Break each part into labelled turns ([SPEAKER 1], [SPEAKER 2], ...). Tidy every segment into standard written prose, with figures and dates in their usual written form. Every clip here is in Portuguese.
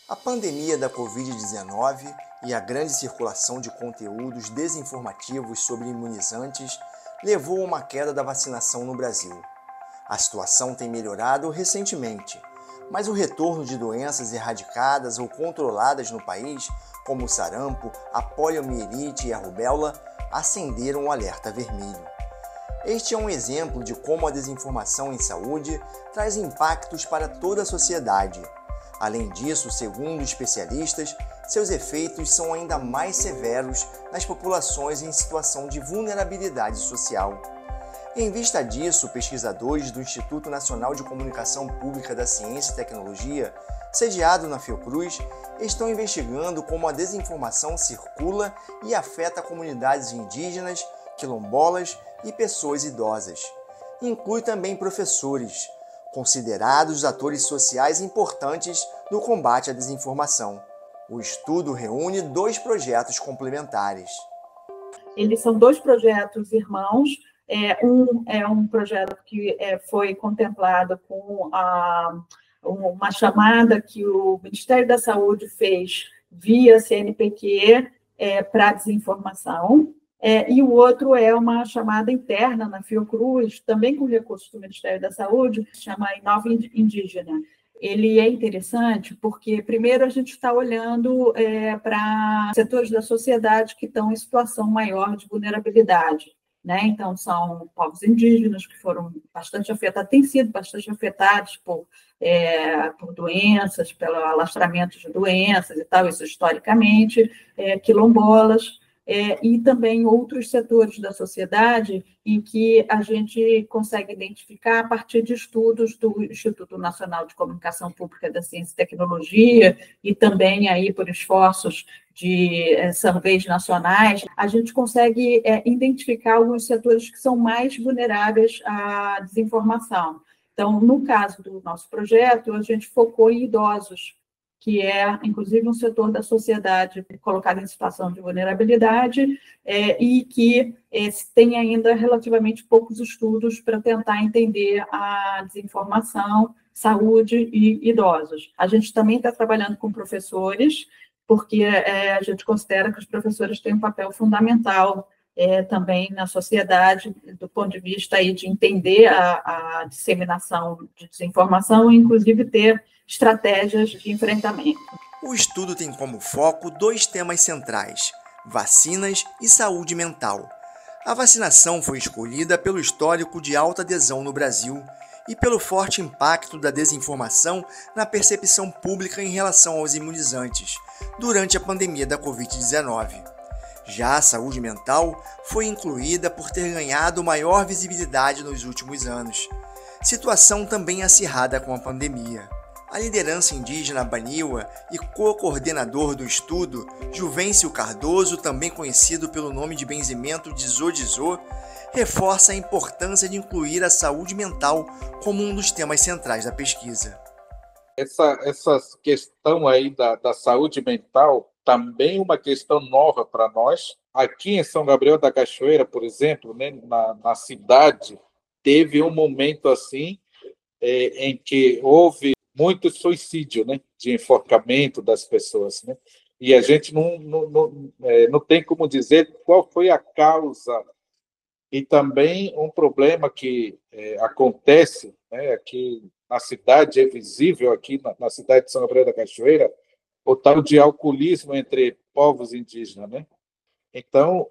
[SPEAKER 1] A pandemia da Covid-19 e a grande circulação de conteúdos desinformativos sobre imunizantes levou a uma queda da vacinação no Brasil. A situação tem melhorado recentemente, mas o retorno de doenças erradicadas ou controladas no país, como o sarampo, a poliomielite e a rubéola, acenderam o alerta vermelho. Este é um exemplo de como a desinformação em saúde traz impactos para toda a sociedade. Além disso, segundo especialistas, seus efeitos são ainda mais severos nas populações em situação de vulnerabilidade social. Em vista disso, pesquisadores do Instituto Nacional de Comunicação Pública da Ciência e Tecnologia, sediado na Fiocruz, estão investigando como a desinformação circula e afeta comunidades indígenas, quilombolas e pessoas idosas. Inclui também professores, considerados atores sociais importantes no combate à desinformação. O estudo reúne 2 projetos complementares.
[SPEAKER 2] Eles são 2 projetos irmãos. Um é um projeto que foi contemplado com uma chamada que o Ministério da Saúde fez via CNPq para desinformação. E o outro é uma chamada interna na Fiocruz, também com recursos do Ministério da Saúde, que se chama Inova Indígena. Ele é interessante porque, primeiro, a gente está olhando para setores da sociedade que estão em situação maior de vulnerabilidade, né? Então, são povos indígenas que foram bastante afetados, têm sido bastante afetados por doenças, pelo alastramento de doenças e tal, isso historicamente, quilombolas, e também outros setores da sociedade em que a gente consegue identificar a partir de estudos do Instituto Nacional de Comunicação Pública da Ciência e Tecnologia e também aí por esforços de surveys nacionais, a gente consegue identificar alguns setores que são mais vulneráveis à desinformação. Então, no caso do nosso projeto, a gente focou em idosos, que é, inclusive, um setor da sociedade colocado em situação de vulnerabilidade e que tem ainda relativamente poucos estudos para tentar entender a desinformação, saúde e idosos. A gente também está trabalhando com professores, porque a gente considera que os professores têm um papel fundamental também na sociedade, do ponto de vista aí de entender a disseminação de desinformação e, inclusive, ter estratégias de enfrentamento.
[SPEAKER 1] O estudo tem como foco 2 temas centrais: vacinas e saúde mental. A vacinação foi escolhida pelo histórico de alta adesão no Brasil e pelo forte impacto da desinformação na percepção pública em relação aos imunizantes durante a pandemia da Covid-19. Já a saúde mental foi incluída por ter ganhado maior visibilidade nos últimos anos, situação também acirrada com a pandemia. A liderança indígena Baniwa e co-coordenador do estudo, Juvencio Cardoso, também conhecido pelo nome de benzimento de Zodizô, reforça a importância de incluir a saúde mental como um dos temas centrais da pesquisa.
[SPEAKER 3] Essa questão aí da saúde mental também é uma questão nova para nós. Aqui em São Gabriel da Cachoeira, por exemplo, né, na cidade, teve um momento assim em que houve muito suicídio, né, de enforcamento das pessoas, né? E a gente não tem como dizer qual foi a causa. E também um problema que acontece, né, aqui na cidade, é visível aqui na cidade de São Gabriel da Cachoeira, o tal de alcoolismo entre povos indígenas, né? Então,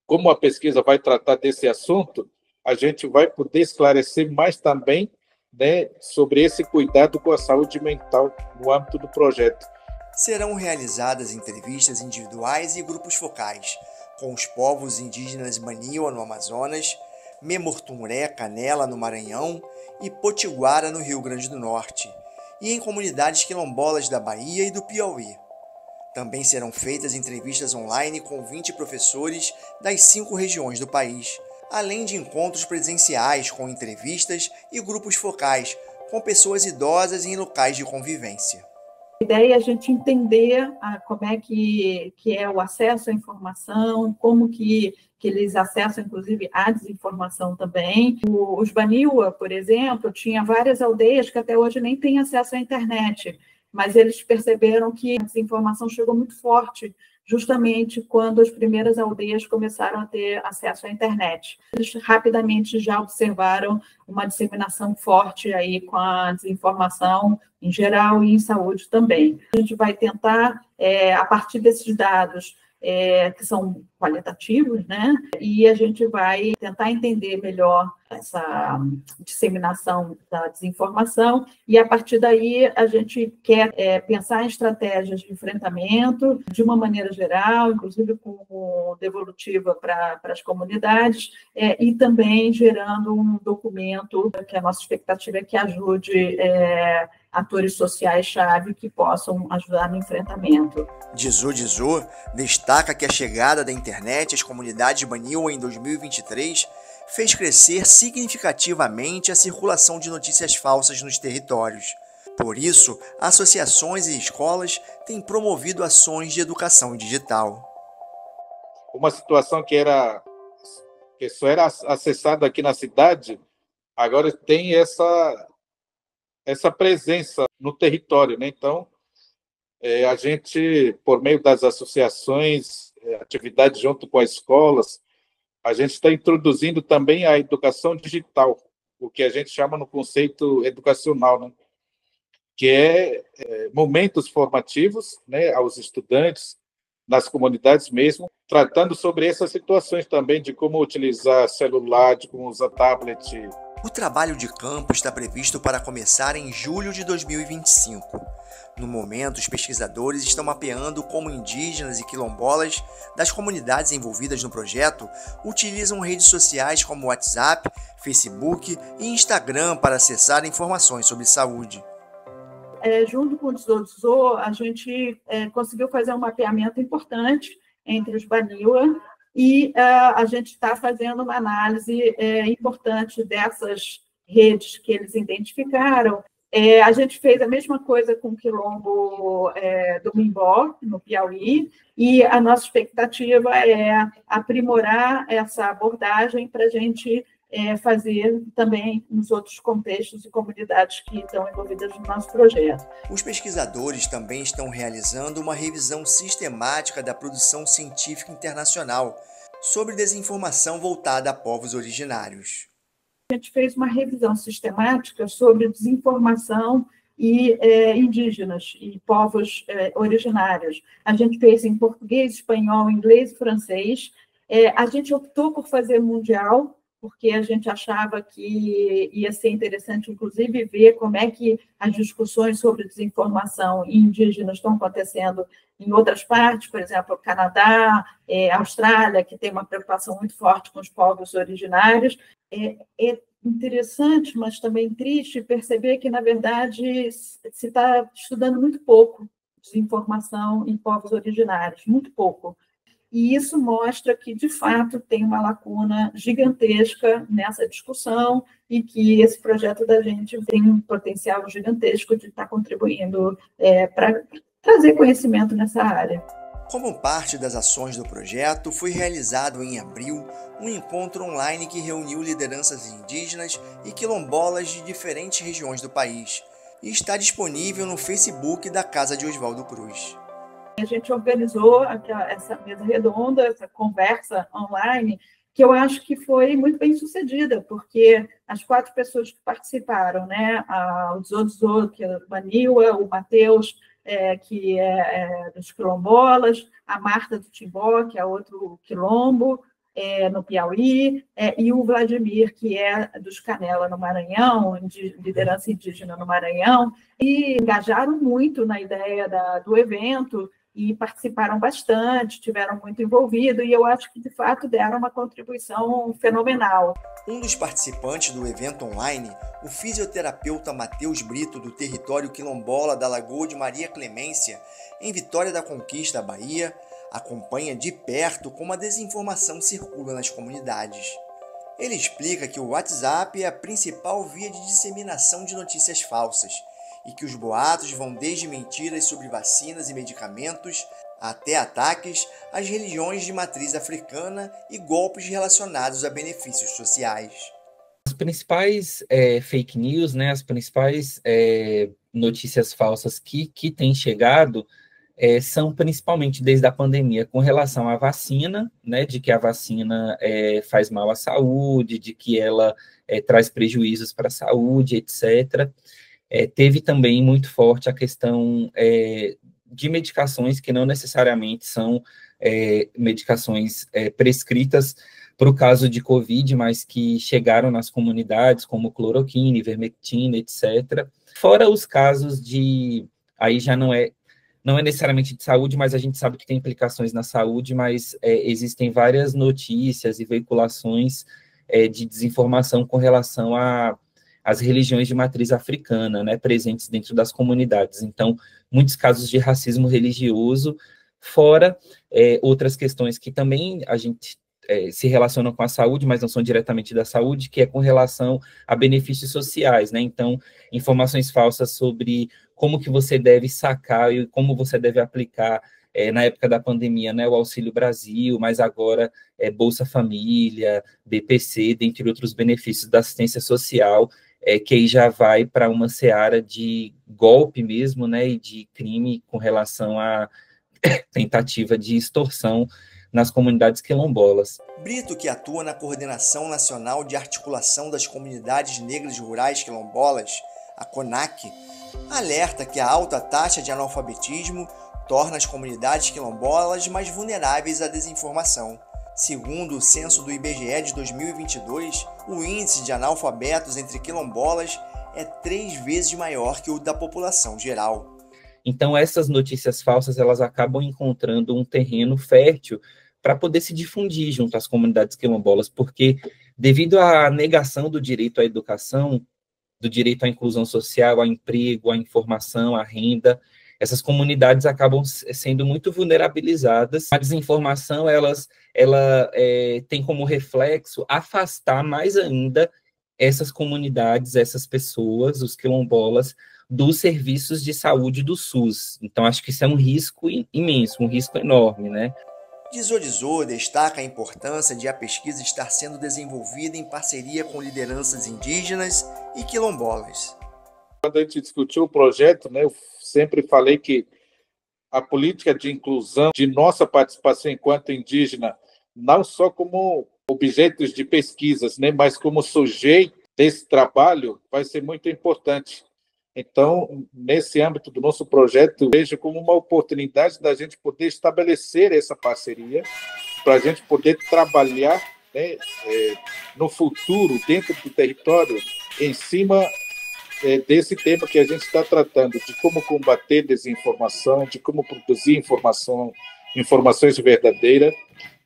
[SPEAKER 3] como a pesquisa vai tratar desse assunto, a gente vai poder esclarecer mais também, né, sobre esse cuidado com a saúde mental no âmbito do projeto.
[SPEAKER 1] Serão realizadas entrevistas individuais e grupos focais com os povos indígenas Baniwa, no Amazonas, Memortumuré, Canela, no Maranhão e Potiguara, no Rio Grande do Norte, e em comunidades quilombolas da Bahia e do Piauí. Também serão feitas entrevistas online com 20 professores das 5 regiões do país, além de encontros presenciais com entrevistas e grupos focais com pessoas idosas em locais de convivência.
[SPEAKER 2] A ideia é a gente entender como é que é o acesso à informação, como que eles acessam, inclusive, a desinformação também. Os Baniwa, por exemplo, tinha várias aldeias que até hoje nem têm acesso à internet. mas eles perceberam que a desinformação chegou muito forte justamente quando as primeiras aldeias começaram a ter acesso à internet. Eles rapidamente já observaram uma disseminação forte aí com a desinformação em geral e em saúde também. A gente vai tentar, a partir desses dados, que são qualitativos, né? E a gente vai tentar entender melhor essa disseminação da desinformação e, a partir daí, a gente quer pensar em estratégias de enfrentamento de uma maneira geral, inclusive como devolutiva para as comunidades, e também gerando um documento que a nossa expectativa é que ajude atores sociais-chave que possam ajudar no enfrentamento.
[SPEAKER 1] Dizu destaca que a chegada da internet às comunidades Baniwa em 2023 fez crescer significativamente a circulação de notícias falsas nos territórios. Por isso, associações e escolas têm promovido ações de educação digital.
[SPEAKER 3] Uma situação que só era acessada aqui na cidade, agora tem essa presença no território, né? Então, a gente, por meio das associações, atividades junto com as escolas, a gente está introduzindo também a educação digital, o que a gente chama no conceito educacional, né? Que momentos formativos, né, aos estudantes, nas comunidades mesmo, tratando sobre essas situações também, de como utilizar celular, de como usar tablet.
[SPEAKER 1] O trabalho de campo está previsto para começar em julho de 2025. No momento, os pesquisadores estão mapeando como indígenas e quilombolas das comunidades envolvidas no projeto utilizam redes sociais como WhatsApp, Facebook e Instagram para acessar informações sobre saúde.
[SPEAKER 2] Junto com o Dizu, a gente conseguiu fazer um mapeamento importante entre os Baniwa e a gente está fazendo uma análise importante dessas redes que eles identificaram. A gente fez a mesma coisa com o quilombo do Mimbó, no Piauí, e a nossa expectativa é aprimorar essa abordagem para a gente fazer também nos outros contextos e comunidades que estão envolvidas no nosso projeto.
[SPEAKER 1] Os pesquisadores também estão realizando uma revisão sistemática da produção científica internacional sobre desinformação voltada a povos originários.
[SPEAKER 2] A gente fez uma revisão sistemática sobre desinformação e indígenas e povos originários. A gente fez em português, espanhol, inglês e francês. A gente optou por fazer mundial, porque a gente achava que ia ser interessante, inclusive, ver como é que as discussões sobre desinformação indígena estão acontecendo em outras partes, por exemplo, Canadá, Austrália, que tem uma preocupação muito forte com os povos originários. É interessante, mas também triste, perceber que, na verdade, se está estudando muito pouco desinformação em povos originários, muito pouco. E isso mostra que, de fato, tem uma lacuna gigantesca nessa discussão e que esse projeto da gente tem um potencial gigantesco de estar contribuindo para trazer conhecimento nessa área.
[SPEAKER 1] Como parte das ações do projeto, foi realizado em abril um encontro online que reuniu lideranças indígenas e quilombolas de diferentes regiões do país e está disponível no Facebook da Casa de Oswaldo Cruz.
[SPEAKER 2] A gente organizou essa mesa redonda, essa conversa online, que eu acho que foi muito bem sucedida, porque as 4 pessoas que participaram, né, o Dizu, que é o Baniwa, o Matheus, que é dos quilombolas, a Marta do Timbó, que é outro quilombo, no Piauí, e o Vladimir, que é dos Canela, no Maranhão, de liderança indígena no Maranhão, e engajaram muito na ideia do evento, e participaram bastante, tiveram muito envolvido, e eu acho que, de fato, deram uma contribuição fenomenal.
[SPEAKER 1] Um dos participantes do evento online, o fisioterapeuta Matheus Brito, do território quilombola da Lagoa de Maria Clemência, em Vitória da Conquista, Bahia, acompanha de perto como a desinformação circula nas comunidades. Ele explica que o WhatsApp é a principal via de disseminação de notícias falsas, e que os boatos vão desde mentiras sobre vacinas e medicamentos até ataques às religiões de matriz africana e golpes relacionados a benefícios sociais.
[SPEAKER 4] As principais fake news, né, as principais notícias falsas que têm chegado são principalmente desde a pandemia com relação à vacina, né, de que a vacina faz mal à saúde, de que ela traz prejuízos para a saúde, etc. Teve também muito forte a questão de medicações que não necessariamente são medicações prescritas para o caso de Covid, mas que chegaram nas comunidades, como cloroquina, ivermectina, etc. Fora os casos aí já não é necessariamente de saúde, mas a gente sabe que tem implicações na saúde, mas existem várias notícias e veiculações de desinformação com relação às religiões de matriz africana, né, presentes dentro das comunidades. Então, muitos casos de racismo religioso, fora outras questões que também a gente se relacionam com a saúde, mas não são diretamente da saúde, que é com relação a benefícios sociais, né? Então, informações falsas sobre como que você deve sacar e como você deve aplicar na época da pandemia, né, o Auxílio Brasil, mas agora Bolsa Família, BPC, dentre outros benefícios da assistência social, que aí já vai para uma seara de golpe mesmo, né, e de crime com relação à tentativa de extorsão nas comunidades quilombolas.
[SPEAKER 1] Brito, que atua na Coordenação Nacional de Articulação das Comunidades Negras Rurais Quilombolas, a CONAC, alerta que a alta taxa de analfabetismo torna as comunidades quilombolas mais vulneráveis à desinformação. Segundo o censo do IBGE de 2022, o índice de analfabetos entre quilombolas é 3 vezes maior que o da população geral.
[SPEAKER 4] Então, essas notícias falsas, elas acabam encontrando um terreno fértil para poder se difundir junto às comunidades quilombolas, porque devido à negação do direito à educação, do direito à inclusão social, ao emprego, à informação, à renda, essas comunidades acabam sendo muito vulnerabilizadas. A desinformação, ela tem como reflexo afastar mais ainda essas comunidades, essas pessoas, os quilombolas, dos serviços de saúde do SUS. Então, acho que isso é um risco imenso, um risco enorme, né?
[SPEAKER 1] Dizodizô destaca a importância de a pesquisa estar sendo desenvolvida em parceria com lideranças indígenas e quilombolas.
[SPEAKER 3] Quando a gente discutiu o projeto, né, eu sempre falei que a política de inclusão, de nossa participação enquanto indígena, não só como objetos de pesquisas, né, mas como sujeito desse trabalho, vai ser muito importante. Então, nesse âmbito do nosso projeto, eu vejo como uma oportunidade da gente poder estabelecer essa parceria, para a gente poder trabalhar, né, no futuro, dentro do território, em cima desse tema que a gente está tratando, de como combater desinformação, de como produzir informações verdadeiras,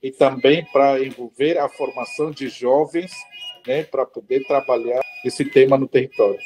[SPEAKER 3] e também para envolver a formação de jovens, né, para poder trabalhar esse tema no território.